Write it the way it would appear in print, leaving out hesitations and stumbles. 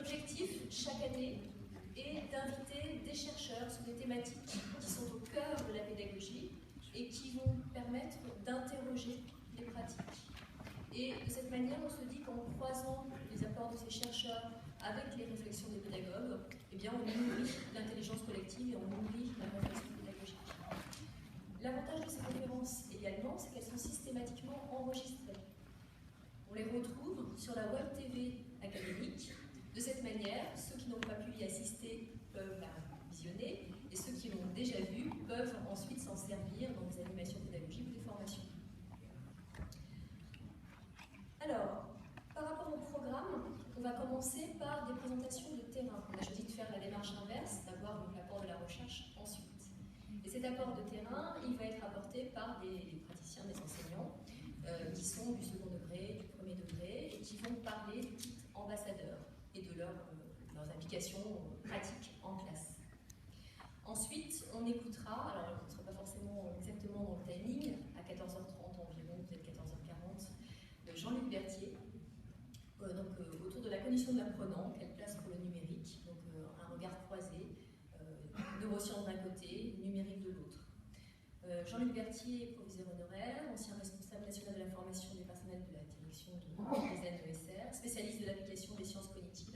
L'objectif, chaque année, est d'inviter des chercheurs sur des thématiques qui sont au cœur de la pédagogie et qui vont permettre d'interroger les pratiques. Et de cette manière, on se dit qu'en croisant les apports de ces chercheurs avec les réflexions des pédagogues, eh bien, on nourrit l'intelligence collective et on nourrit la réflexion pédagogique. L'avantage de ces conférences également, c'est qu'elles sont systématiquement enregistrées. On les retrouve sur la Web TV académique. De cette manière, ceux qui n'ont pas pu y assister peuvent la visionner et ceux qui l'ont déjà vue peuvent ensuite s'en servir dans des animations pédagogiques ou des formations. Alors, par rapport au programme, on va commencer par des présentations de terrain. On a choisi de faire la démarche inverse, d'avoir l'apport de la recherche ensuite. Et cet apport de terrain, il va être apporté par des praticiens, des enseignants, qui sont du second degré, du premier degré, et qui vont parler du type ambassadeur et de leurs applications pratiques en classe. Ensuite, on écoutera, alors on ne sera pas forcément exactement dans le timing, à 14h30 environ, peut-être 14h40, Jean-Luc Berthier, autour de la cognition de l'apprenant, quelle place pour le numérique, donc un regard croisé, neurosciences d'un côté, numérique de l'autre. Jean-Luc Berthier est proviseur honoraire, ancien responsable national de la formation des personnels de la direction des NESR, spécialiste de l'application des sciences cognitives